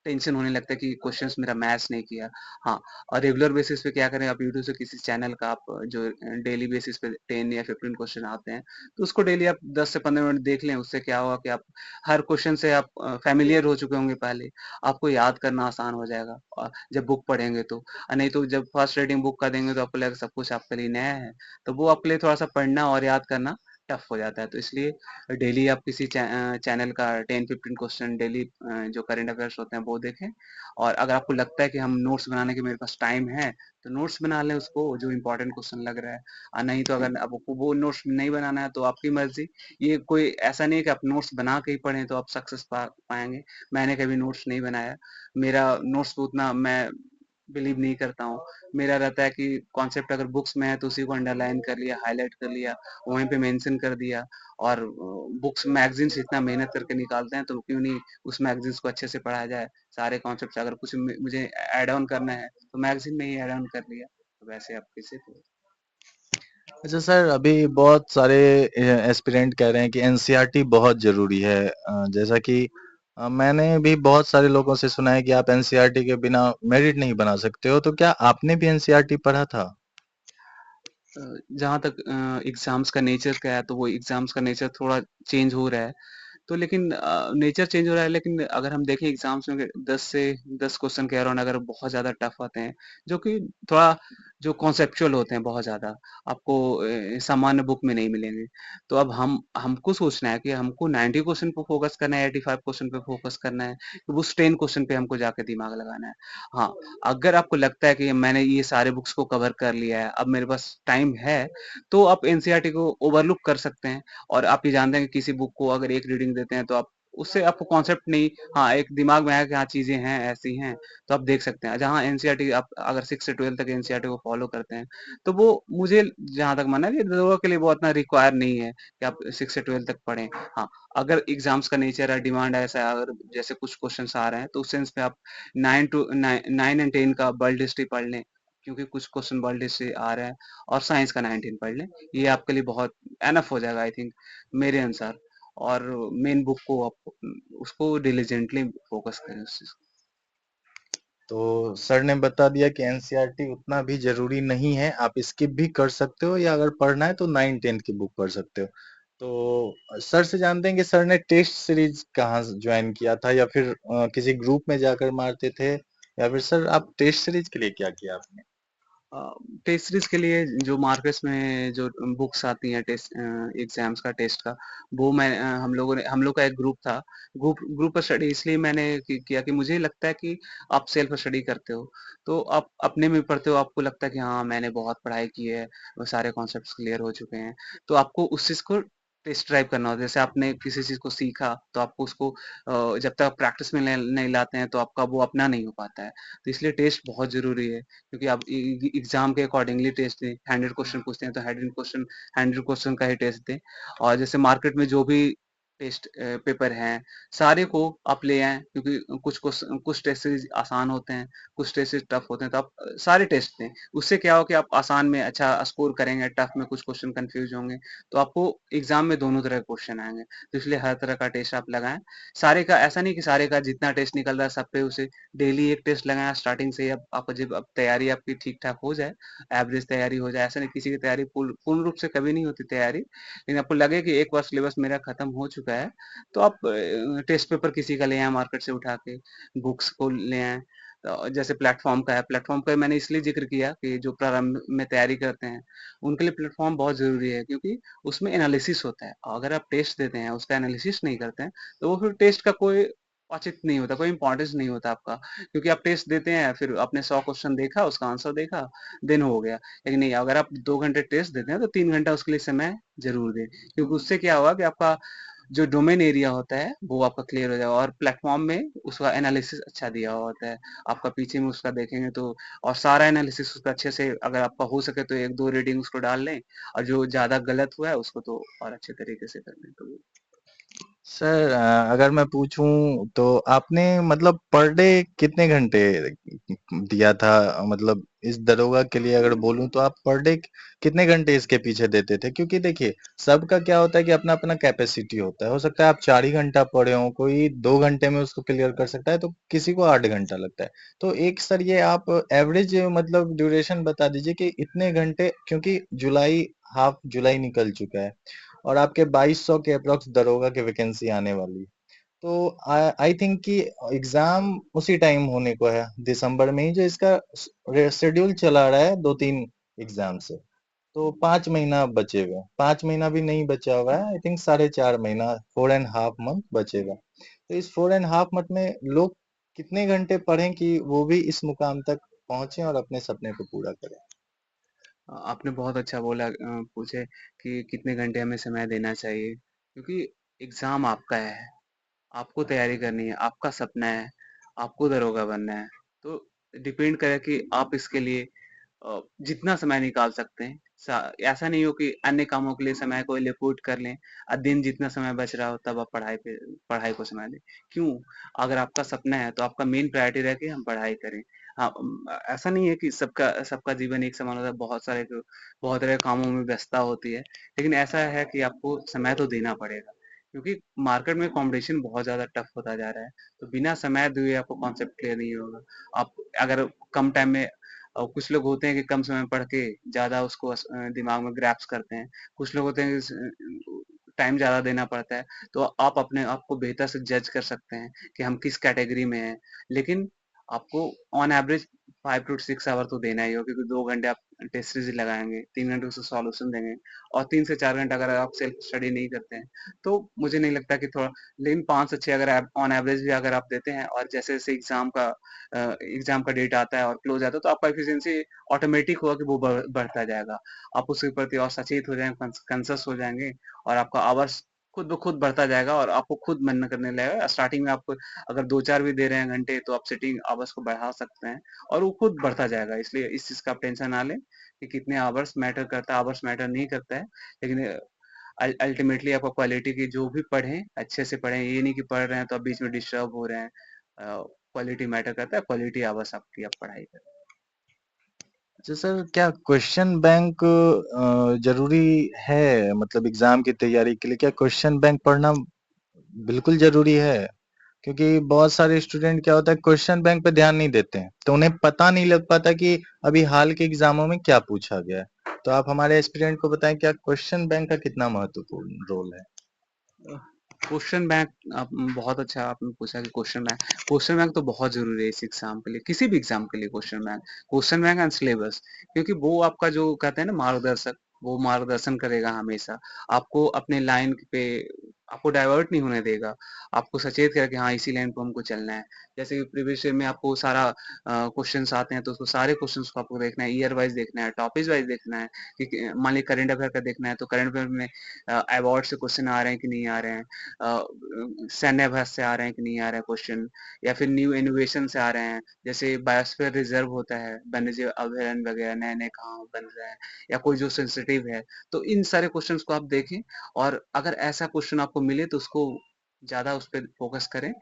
टेंशन होने लगता है कि क्वेश्चंस मेरा मैच नहीं किया। हाँ, और रेगुलर बेसिस पे क्या करें, आप यूट्यूब से किसी चैनल का आप जो डेली बेसिस पे 10 या 15 क्वेश्चन आते हैं, तो उसको डेली आप 10 से 15 मिनट देख लें। उससे क्या होगा कि आप हर क्वेश्चन से आप फेमिलियर हो चुके होंगे पहले, आपको याद करना आसान हो जाएगा जब बुक पढ़ेंगे तो। नहीं तो जब फर्स्ट रीडिंग बुक का देंगे तो आपको लगेगा सब कुछ आपके लिए नया है, तो वो आपके लिए थोड़ा सा पढ़ना और याद करना टफ हो जाता है। तो इसलिए डेली आप किसी चैनल का 10-15 क्वेश्चन डेली जो करंट अफेयर्स होते हैं वो देखें। और अगर आपको लगता है कि हम नोट्स बनाने के मेरे पास टाइम है, तो नोट्स बना लें उसको जो इम्पोर्टेंट क्वेश्चन लग रहा है। नहीं तो अगर आपको वो नोट्स नहीं बनाना है तो आपकी मर्जी। ये कोई ऐसा नहीं है कि आप नोट्स बना के ही पढ़ें तो आप सक्सेस पाएंगे। मैंने कभी नोट्स नहीं बनाया, मेरा नोट्स पे उतना मैं बिलीव नहीं करता हूँ। मेरा रहता है कि कॉन्सेप्ट अगर बुक्स में है तो उसी को अंडरलाइन कर लिया, हाईलाइट कर लिया, वहीं पे मेंशन कर दिया। और बुक्स मैगजीन्स इतना मेहनत करके निकालते हैं, तो क्यों नहीं उस मैगजीन्स को अच्छे से पढ़ा जाए। सारे कॉन्सेप्ट अगर कुछ मुझे ऐड ऑन करना है तो मैगजीन में ही ऐड ऑन कर लिया। तो वैसे आप किसी को। अच्छा सर, अभी बहुत सारे एस्पिरेंट कह रहे हैं कि एनसीईआरटी बहुत जरूरी है। जैसा कि मैंने भी बहुत सारे लोगों से सुना है कि आप एनसीईआरटी के बिना मेरिट नहीं बना सकते हो, तो क्या आपने भी एनसीईआरटी पढ़ा था। जहाँ तक एग्जाम्स का नेचर का है, तो वो एग्जाम्स का नेचर थोड़ा चेंज हो रहा है। तो लेकिन नेचर चेंज हो रहा है, लेकिन अगर हम देखें एग्जाम्स में 10 क्वेश्चन के अराउंड अगर बहुत ज्यादा टफ आते हैं, जो कि थोड़ा जो कॉन्सेप्चुअल होते हैं बहुत ज्यादा, आपको सामान्य बुक में नहीं मिलेंगे। तो अब हमको सोचना है कि हमको 90 क्वेश्चन पे फोकस करना है, 85 क्वेश्चन पे फोकस करना है, कि उस 10 क्वेश्चन पे हमको जाके दिमाग लगाना है। हाँ, अगर आपको लगता है कि मैंने ये सारे बुक्स को कवर कर लिया है, अब मेरे पास टाइम है, तो आप एनसीईआरटी को ओवरलुक कर सकते हैं। और आप ये जानते हैं कि किसी बुक को अगर एक रीडिंग देते हैं तो आप उससे आपको कॉन्सेप्ट नहीं, हाँ एक दिमाग में आया कि हाँ चीजें हैं ऐसी हैं, तो आप देख सकते हैं। जहाँ एनसीईआरटी आप अगर 6 से 12 तक एनसीईआरटी को फॉलो करते हैं, तो वो मुझे जहां तक मानना है कि लोगों के लिए वो इतना रिक्वायर नहीं है कि आप 6 से 12 तक पढ़ें। हाँ, अगर एग्जाम्स का नेचर है, डिमांड ऐसा है, अगर जैसे कुछ क्वेश्चन आ रहे हैं, तो उस सेंस में आप 9 एंड 10 का वर्ल्ड हिस्ट्री पढ़ लें, क्योंकि कुछ क्वेश्चन वर्ल्ड हिस्ट्री आ रहे हैं। और साइंस का 19 पढ़ लें, ये आपके लिए बहुत एनफ हो जाएगा आई थिंक, मेरे अनुसार। और मेन बुक को आप उसको डिलीजेंटली फोकस करें उस चीज को। तो सर ने बता दिया कि एनसीईआरटी उतना भी जरूरी नहीं है, आप स्किप भी कर सकते हो, या अगर पढ़ना है तो 9 10 की बुक पढ़ सकते हो। तो सर से जानते हैं कि सर ने टेस्ट सीरीज कहाँ ज्वाइन किया था, या फिर किसी ग्रुप में जाकर मारते थे, या फिर सर आप टेस्ट सीरीज के लिए क्या किया आपने। टेस्ट सीरीज के लिए जो मार्केट्स में जो बुक्स आती हैं टेस्ट एग्जाम्स का, टेस्ट का, वो मैं हम लोग का एक ग्रुप था। ग्रुप पर स्टडी इसलिए मैंने किया कि मुझे लगता है कि आप सेल्फ स्टडी करते हो, तो आप अपने में पढ़ते हो, आपको लगता है कि हाँ मैंने बहुत पढ़ाई की है, वो सारे कॉन्सेप्ट्स क्लियर हो चुके हैं, तो आपको उस चीज को टेस्ट ड्राइव करना होता है। जैसे आपने किसी चीज को सीखा तो आपको उसको जब तक प्रैक्टिस में नहीं लाते हैं तो आपका वो अपना नहीं हो पाता है। तो इसलिए टेस्ट बहुत जरूरी है, क्योंकि आप एग्जाम के अकॉर्डिंगली टेस्ट दें। 100 क्वेश्चन पूछते हैं तो 100 क्वेश्चन का ही टेस्ट दें। और जैसे मार्केट में जो भी टेस्ट पेपर हैं, सारे को आप ले आएं, क्योंकि कुछ टेस्ट आसान होते हैं, कुछ टेस्ट टफ होते हैं। तो आप सारे टेस्ट दें। उससे क्या हो कि आप आसान में अच्छा स्कोर करेंगे, टफ में कुछ क्वेश्चन कंफ्यूज होंगे, तो आपको एग्जाम में दोनों तरह के क्वेश्चन आएंगे। तो इसलिए हर तरह का टेस्ट आप लगाएं। सारे का ऐसा नहीं कि सारे का जितना टेस्ट निकल रहा है सब पे उसे डेली एक टेस्ट लगाएं स्टार्टिंग से ही। अब आप जब अब तैयारी आपकी ठीक ठाक हो जाए, एवरेज तैयारी हो जाए, ऐसा नहीं किसी की तैयारी पूर्ण पूर्ण रूप से कभी नहीं होती तैयारी, लेकिन आपको लगे कि एक बार सिलेबस मेरा खत्म हो चुका है, तो आप टेस्ट पेपर किसी का ले आए मार्केट से उठा के, बुक्स को ले आए। तो जैसे प्लेटफॉर्म का है, प्लेटफॉर्म का मैंने इसलिए जिक्र किया कि जो प्रारंभ में तैयारी करते हैं उनके लिए प्लेटफॉर्म बहुत जरूरी है, क्योंकि उसमें एनालिसिस होता है। अगर आप टेस्ट देते हैं उसका एनालिसिस नहीं करते हैं, तो वो फिर टेस्ट का कोई औचित्य नहीं होता, कोई इंपॉर्टेंस नहीं होता आपका। क्योंकि आप टेस्ट देते हैं, फिर आपने 100 क्वेश्चन देखा, उसका आंसर देखा, दिन हो गया। लेकिन नहीं, अगर आप 2 घंटे टेस्ट देते हैं तो 3 घंटा उसके लिए समय जरूर दें, क्योंकि उससे क्या होगा कि आपका जो डोमेन एरिया होता है वो आपका क्लियर हो जाएगा, और प्लेटफॉर्म में उसका एनालिसिस अच्छा दिया हुआ होता है। आपका पीछे में उसका देखेंगे तो, और सारा एनालिसिस उसका अच्छे से, अगर आपका हो सके तो एक दो रेटिंग उसको डाल लें, और जो ज्यादा गलत हुआ है उसको तो और अच्छे तरीके से कर लें। तो सर अगर मैं पूछूं तो आपने मतलब पर डे कितने घंटे दिया था, मतलब इस दरोगा के लिए अगर बोलूं तो आप पर डे कितने घंटे इसके पीछे देते थे? क्योंकि देखिए सबका क्या होता है कि अपना अपना कैपेसिटी होता है। हो सकता है आप 4 ही घंटा पढ़े हो, कोई 2 घंटे में उसको क्लियर कर सकता है, तो किसी को 8 घंटा लगता है। तो एक सर ये आप एवरेज मतलब ड्यूरेशन बता दीजिए कि इतने घंटे, क्योंकि जुलाई, हाफ जुलाई निकल चुका है और आपके 2200 के अप्रोक्स दरोगा की वैकेंसी आने वाली है। तो आई थिंक कि एग्जाम उसी टाइम होने को है, दिसंबर में ही, जो इसका शेड्यूल चला रहा है 2-3 एग्जाम से। तो 5 महीना अब बचे हुए हैं। 5 महीना भी नहीं बचा हुआ है, आई थिंक 4.5 महीना, 4.5 मंथ बचेगा। तो इस 4.5 मंथ में लोग कितने घंटे पढ़ें कि वो भी इस मुकाम तक पहुंचे और अपने सपने को पूरा करें? आपने बहुत अच्छा बोला, पूछे कि कितने घंटे हमें समय देना चाहिए, क्योंकि एग्जाम आपका है, आपको तैयारी करनी है, आपका सपना है, आपको दरोगा बनना है। तो डिपेंड करे कि आप इसके लिए जितना समय निकाल सकते हैं। ऐसा नहीं हो कि अन्य कामों के लिए समय को लिपोट कर लें, दिन जितना समय बच रहा हो तब आप पढ़ाई को समय दें। क्यों? अगर आपका सपना है तो आपका मेन प्रायोरिटी रहे कि हम पढ़ाई करें। हाँ, ऐसा नहीं है कि सबका सबका जीवन एक समान होता है, बहुत सारे कामों में व्यस्तता होती है, लेकिन ऐसा है कि आपको समय तो देना पड़ेगा, क्योंकि मार्केट में कंपटीशन बहुत ज्यादा टफ होता जा रहा है। तो बिना समय दिए आपको कॉन्सेप्ट क्लियर नहीं होगा। आप अगर कम टाइम में, और कुछ लोग होते हैं कि कम समय में पढ़ के ज्यादा उसको दिमाग में ग्रैप्स करते हैं। कुछ लोग होते हैं कि टाइम ज्यादा देना पड़ता है। तो आप अपने आप को बेहतर से जज कर सकते हैं कि हम किस कैटेगरी में हैं। लेकिन आपको ऑन एवरेज 5 to 6 आवर तो देना ही हो, क्योंकि 2 घंटे आप टेस्ट सीरीज लगाएंगे, 3 घंटे उसका सॉल्यूशन देंगे, और 3 से 4 घंटा अगर आप सेल्फ स्टडी नहीं करते हैं, तो मुझे नहीं लगता कि थोड़ा, लेकिन 5 से 6 अगर आप ऑन एवरेज भी अगर आप देते हैं, और जैसे जैसे एग्जाम का डेट आता है और क्लोज आता है, तो आपका एफिशिएंसी ऑटोमेटिक होगा कि वो बढ़ता जाएगा। आप उसके प्रति और सचेत हो जाएंगे, कंसस हो जाएंगे, और आपका आवर्स खुद ब खुद बढ़ता जाएगा, और आपको खुद मन करने लगेगा। स्टार्टिंग में आपको अगर 2-4 भी दे रहे हैं घंटे, तो आप सिटिंग आवर्स को बढ़ा सकते हैं, और वो खुद बढ़ता जाएगा। इसलिए इस चीज का आप टेंशन ना लें कि कितने आवर्स मैटर करता है, आवर्स मैटर नहीं करता है। लेकिन अल्टीमेटली आपको क्वालिटी की जो भी पढ़ें अच्छे से पढ़ें, ये नहीं कि पढ़ रहे हैं तो आप बीच में डिस्टर्ब हो रहे हैं। क्वालिटी मैटर करता है, क्वालिटी आवर्स आपकी आप पढ़ाई करें। अच्छा सर, क्या क्वेश्चन बैंक जरूरी है? मतलब एग्जाम की तैयारी के लिए क्या क्वेश्चन बैंक पढ़ना बिल्कुल जरूरी है? क्योंकि बहुत सारे स्टूडेंट क्या होता है, क्वेश्चन बैंक पे ध्यान नहीं देते हैं, तो उन्हें पता नहीं लग पाता कि अभी हाल के एग्जामों में क्या पूछा गया है। तो आप हमारे एस्पिरेंट को बताएं, क्या क्वेश्चन बैंक का कितना महत्वपूर्ण रोल है? क्वेश्चन बैंक, आप बहुत अच्छा आपने पूछा कि क्वेश्चन बैंक तो बहुत जरूरी है इस एग्जाम के लिए, किसी भी एग्जाम के लिए। क्वेश्चन बैंक एंड सिलेबस, क्योंकि वो आपका जो कहते हैं ना मार्गदर्शक, वो मार्गदर्शन करेगा हमेशा आपको अपने लाइन पे, आपको डाइवर्ट नहीं होने देगा, आपको सचेत करेगा कि हाँ इसी लाइन पे हमको चलना है। जैसे कि प्रीवियस ईयर में आपको सारा क्वेश्चंस आते हैं तो उसको सारे क्वेश्चंस को आपको देखना है, ईयर वाइज देखना है, टॉपिक वाइज देखना है मान लीजिए करंट अफेयर का देखना है तो करंट अफेयर में अवार्ड से क्वेश्चन आ रहे हैं कि नहीं आ रहे हैं, सैन्य अभ्यास से आ रहे हैं कि नहीं आ रहे हैं क्वेश्चन, या फिर न्यू इनोवेशन से आ रहे हैं, जैसे बायोस्फीयर रिजर्व होता है, वन्यजीव अभयारण्य वगैरह नए नए कहाँ बन रहे हैं, या कोई जो सेंसिटिव है, तो इन सारे क्वेश्चंस को आप देखें। और अगर ऐसा क्वेश्चन आपको मिले तो उसको ज़्यादा उस पे फ़ोकस करें।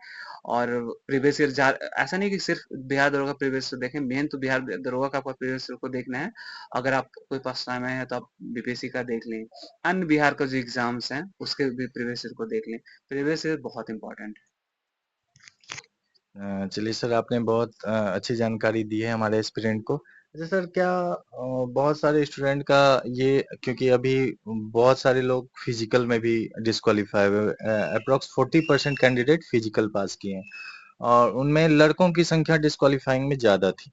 और प्रीवियस ईयर जा ऐसा नहीं कि सिर्फ़ बिहार दरोगा प्रीवियस ईयर देखें, मेन तो बिहार दरोगा का आपका प्रीवियस ईयर को देखना है। अगर आपके पास समय है तो आप बीपीएससी का देख लें। अन्य बिहार का जो एग्ज़ाम्स हैं, उसके भी प्रीवियस ईयर को देख लें। प्रीवियस ईयर बहुत इम्पोर्टेंट है। चलिए सर, आपने बहुत अच्छी जानकारी दी है हमारे एस्पिरेंट को। अच्छा सर, क्या बहुत सारे स्टूडेंट का ये, क्योंकि अभी बहुत सारे लोग फिजिकल में भी डिस्क्वालीफाई हुए, अप्रोक्स 40% कैंडिडेट फिजिकल पास किए हैं और उनमें लड़कों की संख्या डिस्क्वालीफाइंग में ज्यादा थी।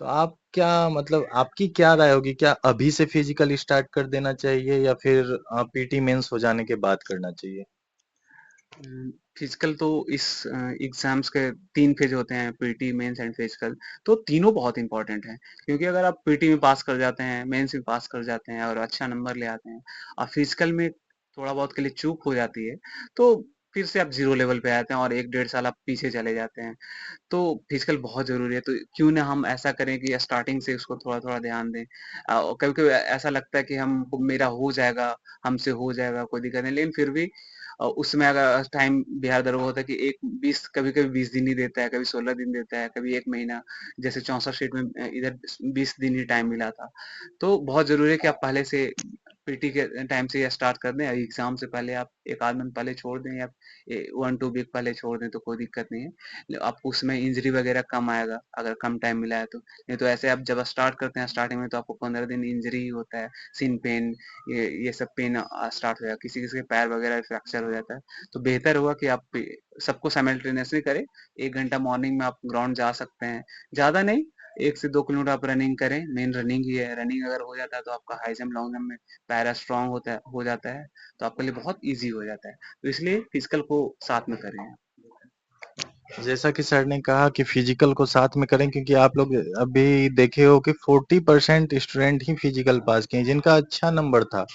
तो आप क्या, मतलब आपकी क्या राय होगी, क्या अभी से फिजिकल स्टार्ट कर देना चाहिए या फिर पीटी मेंस हो जाने के बाद करना चाहिए? फिजिकल तो इस एग्जाम्स के 3 फेज होते हैं, पीटी मेंस एंड फिजिकल। तो तीनों बहुत इंपॉर्टेंट हैं, क्योंकि अगर आप पीटी में पास कर जाते हैं, मेंस में पास कर जाते हैं और अच्छा नंबर ले आते हैं, और फिजिकल में थोड़ा बहुत के लिए चूक हो जाती है, तो फिर से आप जीरो लेवल पे आते हैं और 1 डेढ़ साल आप पीछे चले जाते हैं। तो फिजिकल बहुत जरूरी है, तो क्यों ना हम ऐसा करें कि स्टार्टिंग से उसको थोड़ा थोड़ा ध्यान दें। कभी कभी ऐसा लगता है कि हम मेरा हो जाएगा, हमसे हो जाएगा, कोई दिक्कत नहीं, लेकिन फिर भी उसमें अगर टाइम बिहार दर वो होता है कि एक 20 कभी कभी 20 दिन ही देता है, कभी 16 दिन देता है, कभी 1 महीना। जैसे 64 शीट में इधर 20 दिन ही टाइम मिला था। तो बहुत जरूरी है कि आप पहले से पीटी के टाइम से या स्टार्ट कर दें, एग्जाम से पहले आप एक आध मंथ पहले छोड़ दें, या 1-2 वीक पहले छोड़ दें तो कोई दिक्कत नहीं है। आपको उसमें इंजरी वगैरह कम आएगा अगर कम टाइम मिला है तो। नहीं तो ऐसे आप जब स्टार्ट करते हैं स्टार्टिंग में तो आपको 15 दिन इंजरी ही होता है, सिन पेन, ये सब पेन स्टार्ट हो जाएगा, किसी किसी के पैर वगैरह फ्रैक्चर हो जाता है। तो बेहतर होगा कि आप सबको साइमल्टेनियसली करें। 1 घंटा मॉर्निंग में आप ग्राउंड जा सकते हैं, ज्यादा नहीं, 1 से 2 किलोमीटर आप रनिंग करें, मेन रनिंग ही है। रनिंग अगर हो जाता है तो आपका हाई जंप लॉन्ग जंप में पैरा स्ट्रांग होता है, हो जाता है, तो आपके लिए बहुत इजी हो जाता है। तो इसलिए फिजिकल को साथ में करें। जैसा कि सर ने कहा कि फिजिकल को साथ में करें, क्योंकि आप लोग अभी देखे हो कि 40% स्टूडेंट ही फिजिकल पास किए जिनका अच्छा नंबर था।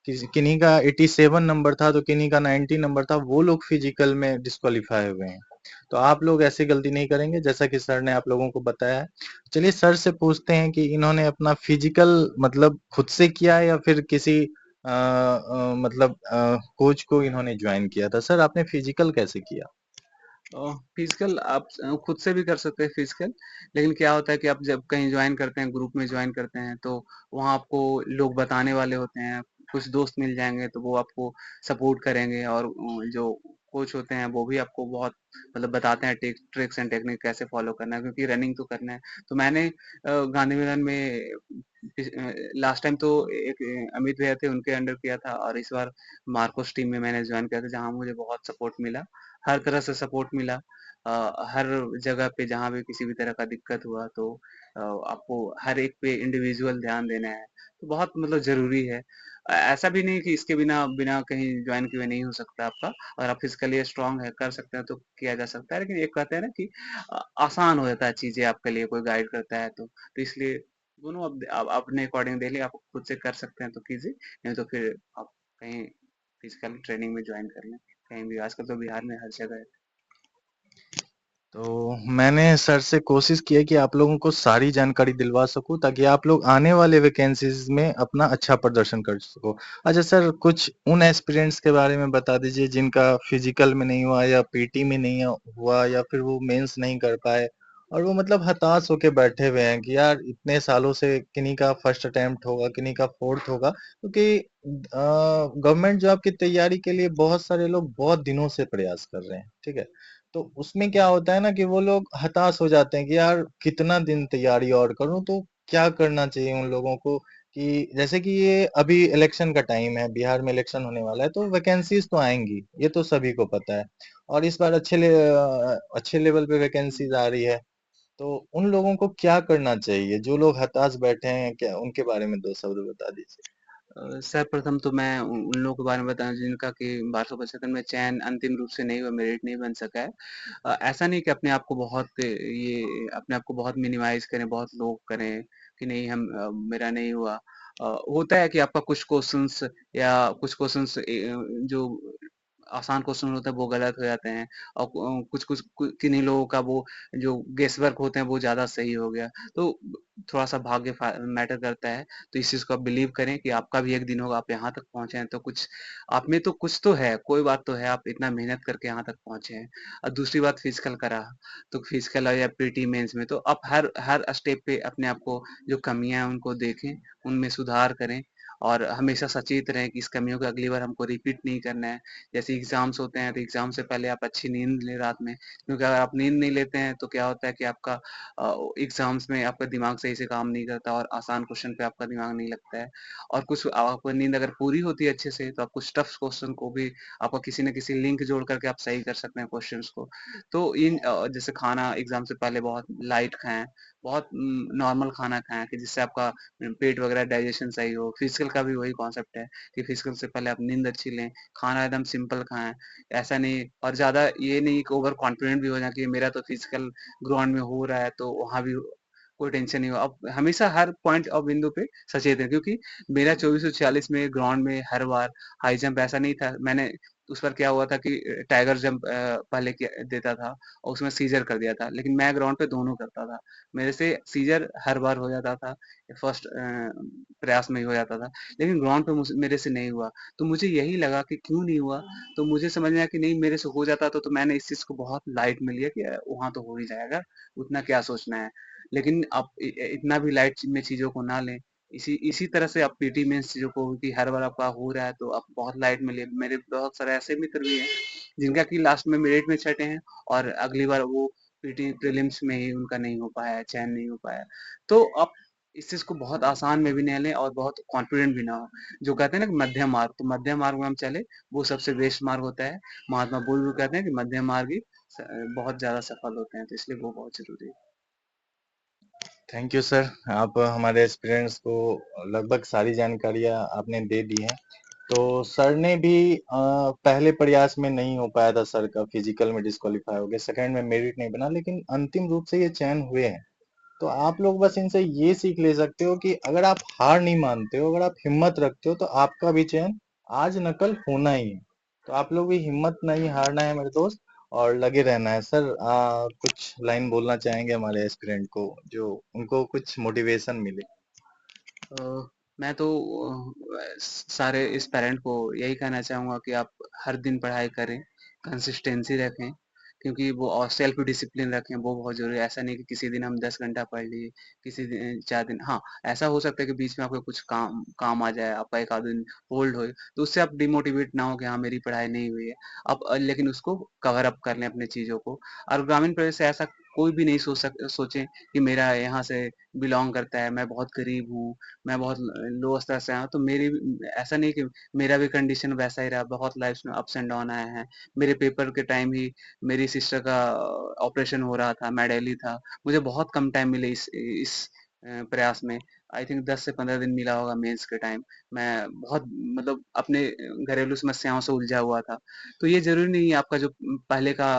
किन्हीं का 87 नंबर था तो किन्हीं का 90 नंबर था, वो लोग फिजिकल में डिस्क्वालीफाई हुए हैं। तो आप लोग ऐसी गलती नहीं करेंगे जैसा कि सर ने आप लोगों को बताया है। चलिए सर से पूछते हैं कि इन्होंने अपना फिजिकल मतलब खुद से किया है या फिर किसी मतलब कोच को इन्होंने ज्वाइन किया था। सर, आपने फिजिकल कैसे किया? फिजिकल आप खुद से भी कर सकते हैं फिजिकल, लेकिन क्या होता है कि आप जब कहीं ज्वाइन करते हैं, ग्रुप में ज्वाइन करते हैं, तो वहाँ आपको लोग बताने वाले होते हैं, कुछ दोस्त मिल जाएंगे तो वो आपको सपोर्ट करेंगे, और जो कोच होते हैं वो भी आपको बहुत मतलब बताते हैं ट्रिक्स एंड टेक्निक कैसे फॉलो करना है, क्योंकि रनिंग तो करना है। तो मैंने गांधी मैदान में लास्ट टाइम तो एक अमित भैया थे उनके अंडर किया था, और इस बार मार्कोस टीम में मैंने ज्वाइन किया था, जहाँ मुझे बहुत सपोर्ट मिला, हर तरह से सपोर्ट मिला। हर जगह पे जहाँ भी किसी भी तरह का दिक्कत हुआ तो आपको हर एक पे इंडिविजुअल ध्यान देना है, तो बहुत मतलब ज़रूरी है। ऐसा भी नहीं कि इसके बिना बिना कहीं जॉइन किए नहीं हो सकता आपका, अगर आप फिज़िकली स्ट्रॉन्ग है, कर सकते हैं तो किया जा सकता है। लेकिन एक कहते हैं ना कि आसान हो जाता है चीज़ें आपके लिए, कोई गाइड करता है तो इसलिए दोनों आप अपने अकॉर्डिंग देख लिया, आप खुद से कर सकते हैं तो कीजिए, नहीं तो फिर आप कहीं फिज़िकल ट्रेनिंग में जॉइन कर लें। कहीं भी आजकल तो बिहार में हर जगह है। तो मैंने सर से कोशिश की है कि आप लोगों को सारी जानकारी दिलवा सकूं ताकि आप लोग आने वाले वैकेंसीज में अपना अच्छा प्रदर्शन कर सको। अच्छा सर, कुछ उन एस्पिरेंट्स के बारे में बता दीजिए जिनका फिजिकल में नहीं हुआ या पीटी में नहीं हुआ या फिर वो मेंस नहीं कर पाए और वो मतलब हताश होके बैठे हुए हैं कि यार इतने सालों से किन्हीं का फर्स्ट अटेम्प्ट होगा, किन्हीं का फोर्थ होगा, क्योंकि गवर्नमेंट जॉब की तैयारी के लिए बहुत सारे लोग बहुत दिनों से प्रयास कर रहे हैं, ठीक है। तो उसमें क्या होता है ना कि वो लोग हताश हो जाते हैं कि यार कितना दिन तैयारी और करूं। तो क्या करना चाहिए उन लोगों को कि जैसे कि ये अभी इलेक्शन का टाइम है, बिहार में इलेक्शन होने वाला है, तो वैकेंसीज तो आएंगी, ये तो सभी को पता है। और इस बार अच्छे लेवल पे वैकेंसीज आ रही है। तो उन लोगों को क्या करना चाहिए जो लोग हताश बैठे हैं, क्या उनके बारे में दो शब्द बता दीजिए। सर्वप्रथम तो मैं उन लोगों के बारे में बताना जिनका कि 1275 में चयन अंतिम रूप से नहीं हुआ, मेरिट नहीं बन सका है। ऐसा नहीं कि अपने आप को बहुत ये अपने आप को बहुत मिनिमाइज करें, बहुत लो करें कि नहीं हम मेरा नहीं हुआ। होता है कि आपका कुछ क्वेश्चंस या कुछ क्वेश्चंस जो आसान क्वेश्चन होते हैं वो गलत हो जाते हैं, और कुछ कुछ किन्हीं लोगों का वो जो गेस वर्क होते हैं वो ज्यादा सही हो गया। तो थोड़ा सा भाग्य मैटर करता है। तो इस चीज को आप बिलीव करें कि आपका भी एक दिन होगा, आप यहाँ तक पहुंचे हैं तो कुछ आप में तो कुछ तो है, कोई बात तो है, आप इतना मेहनत करके यहाँ तक पहुंचे हैं। और दूसरी बात फिजिकल का रहा, तो फिजिकल या प्रीटी मेंस में तो आप हर हर स्टेप पे अपने आप को जो कमियां हैं उनको देखें, उनमें सुधार करें, और हमेशा सचेत रहें कि इस कमियों को अगली बार हमको रिपीट नहीं करना है। जैसे एग्जाम्स होते हैं तो एग्जाम से पहले आप अच्छी नींद लें रात में, क्योंकि अगर आप नींद नहीं लेते हैं तो क्या होता है कि आपका एग्जाम्स में आपका दिमाग सही से काम नहीं करता, और आसान क्वेश्चन पे आपका दिमाग नहीं लगता है। और कुछ आपको नींद अगर पूरी होती है अच्छे से तो आप कुछ टफ क्वेश्चन को भी आपका किसी न किसी लिंक जोड़ करके आप सही कर सकते हैं क्वेश्चंस को। तो इन जैसे खाना एग्जाम से पहले बहुत लाइट खाएं, बहुत नॉर्मल खाना खाएं कि जिससे आपका पेट वगैरह डाइजेशन सही हो। फिजिकल का भी वही कॉन्सेप्ट है कि फिजिकल से पहले आप नींद अच्छी लें, खाना एकदम सिंपल खाएं। ऐसा नहीं, और ज्यादा ये नहीं कि ओवर कॉन्फिडेंट भी हो जाए कि मेरा तो फिजिकल ग्राउंड में हो रहा है तो वहां भी कोई टेंशन नहीं हो। अब हमेशा हर पॉइंट और बिंदु पे सचेत है, क्योंकि मेरा 2440 में ग्राउंड में हर बार हाई जंप ऐसा नहीं था। मैंने उस पर क्या हुआ था कि टाइगर जंप पहले देता था और उसमें सीजर कर दिया था, लेकिन मैं ग्राउंड पे दोनों करता था। मेरे से सीजर हर बार हो जाता था, फर्स्ट प्रयास में ही हो जाता था, लेकिन ग्राउंड पे मेरे से नहीं हुआ। तो मुझे यही लगा कि क्यों नहीं हुआ। तो मुझे समझ में आया कि नहीं, मेरे से हो जाता तो मैंने इस चीज को बहुत लाइट में लिया कि वहां तो हो ही जाएगा, उतना क्या सोचना है। लेकिन आप इतना भी लाइट में चीजों को ना लें। इसी इसी तरह से आप पीटी मेंस चीजों को कि हर बार आपका हो रहा है तो आप बहुत लाइट में लिए। मेरे बहुत सारे ऐसे मित्र भी हैं जिनका कि लास्ट में मेरिट में छठे हैं, और अगली बार वो पीटी प्रीलिम्स में ही उनका नहीं हो पाया, चयन नहीं हो पाया। तो आप इस चीज को बहुत आसान में भी नहीं लें और बहुत कॉन्फिडेंट भी ना हो। जो कहते हैं ना कि मध्यम मार्ग, तो मध्यम मार्ग में हम चले, वो सबसे बेस्ट मार्ग होता है। महात्मा बुद्ध भी कहते हैं कि मध्यम मार्ग ही बहुत ज्यादा सफल होते हैं, तो इसलिए वो बहुत जरूरी है। थैंक यू सर, आप हमारे एक्सपीरियंस को लगभग सारी जानकारियां आपने दे दी हैं। तो सर ने भी पहले प्रयास में नहीं हो पाया था, सर का फिजिकल में डिस्क्वालीफाई हो गया, सेकंड में मेरिट नहीं बना, लेकिन अंतिम रूप से ये चयन हुए हैं। तो आप लोग बस इनसे ये सीख ले सकते हो कि अगर आप हार नहीं मानते हो, अगर आप हिम्मत रखते हो, तो आपका भी चयन आज न कल होना ही है। तो आप लोग भी हिम्मत नहीं हारना है मेरे दोस्त, और लगे रहना है। सर कुछ लाइन बोलना चाहेंगे हमारे एस्पिरेंट को, जो उनको कुछ मोटिवेशन मिले। अ, मैं तो सारे इस पेरेंट को यही कहना चाहूंगा कि आप हर दिन पढ़ाई करें, कंसिस्टेंसी रखें, क्योंकि वो और सेल्फ डिसिप्लिन रखें, वो बहुत जरूरी है। ऐसा नहीं कि किसी दिन हम 10 घंटा पढ़ लिए, किसी दिन 4 दिन, हाँ ऐसा हो सकता है कि बीच में आपको कुछ काम काम आ जाए, आपका एक आध दिन होल्ड हो, तो उससे आप डिमोटिवेट ना हो कि हाँ मेरी पढ़ाई नहीं हुई है। आप लेकिन उसको कवर अप कर लें अपने चीजों को। और ग्रामीण प्रदेश से ऐसा कोई भी नहीं सोचे कि मेरा यहाँ से बिलोंग करता है, मैं बहुत गरीब हूँ, मैं बहुत लो स्तर से आया हूँ, तो मेरी ऐसा नहीं कि मेरा भी कंडीशन वैसा ही रहा। बहुत लाइफ में अप्स एंड डाउन आए हैं। मेरे पेपर के टाइम ही मेरी सिस्टर का ऑपरेशन हो रहा था, मैं दिल्ली था, मुझे बहुत कम टाइम मिले इस प्रयास में। आई थिंक 10 से 15 दिन मिला होगा मेंस के टाइम। मैं बहुत मतलब अपने घरेलू समस्याओं से उलझा हुआ था। तो ये जरूरी नहीं है आपका जो पहले का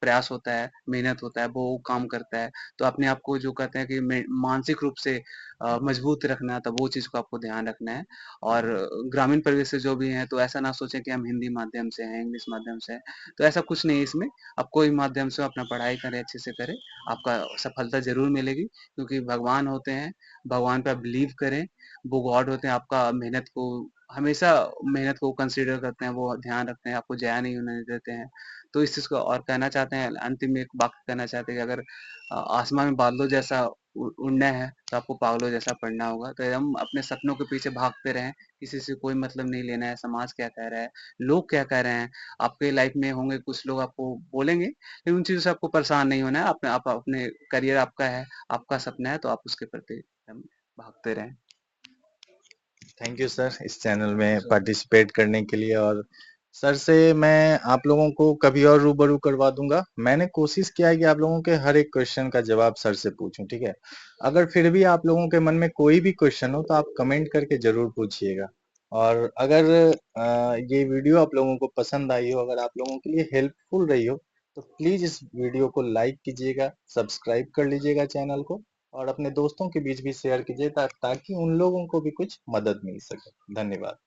प्रयास होता है, मेहनत होता है, वो काम करता है। तो अपने आप को जो कहते हैं कि मानसिक रूप से मजबूत रखना है, तो वो चीज को आपको ध्यान रखना है। और ग्रामीण परिवेश से जो भी हैं तो ऐसा ना सोचें कि हम हिंदी माध्यम से हैं, इंग्लिश माध्यम से हैं, तो ऐसा कुछ नहीं है इसमें। आप कोई माध्यम से अपना पढ़ाई करें, अच्छे से करें, आपका सफलता जरूर मिलेगी, क्योंकि भगवान होते हैं, भगवान पे आप बिलीव करें, वो गॉड होते हैं, आपका मेहनत को हमेशा मेहनत को कंसीडर करते हैं, वो ध्यान रखते हैं, आपको जया नहीं होने देते हैं। तो इस चीज को और कहना चाहते हैं, अंतिम में एक वाक्य कहना चाहते हैं कि अगर आसमान में बादलों जैसा उड़ना है तो आपको पागलों जैसा पढ़ना होगा। तो हम अपने सपनों के पीछे भागते रहें, किसी से कोई मतलब नहीं लेना है, समाज क्या कह रहा है, लोग क्या कह रहे हैं। आपके लाइफ में होंगे कुछ लोग आपको बोलेंगे, लेकिन उन चीजों से आपको परेशान नहीं होना है। आप अपने करियर आपका है, आपका सपना है, तो आप उसके प्रति हम भागते रहें। थैंक यू सर, इस चैनल में पार्टिसिपेट करने के लिए। और सर से मैं आप लोगों को कभी और रूबरू करवा दूंगा। मैंने कोशिश किया है कि आप लोगों के हर एक क्वेश्चन का जवाब सर से पूछूं, ठीक है। अगर फिर भी आप लोगों के मन में कोई भी क्वेश्चन हो तो आप कमेंट करके जरूर पूछिएगा। और अगर ये वीडियो आप लोगों को पसंद आई हो, अगर आप लोगों के लिए हेल्पफुल रही हो, तो प्लीज इस वीडियो को लाइक कीजिएगा, सब्सक्राइब कर लीजिएगा चैनल को, और अपने दोस्तों के बीच भी शेयर कीजिए ताकि उन लोगों को भी कुछ मदद मिल सके। धन्यवाद।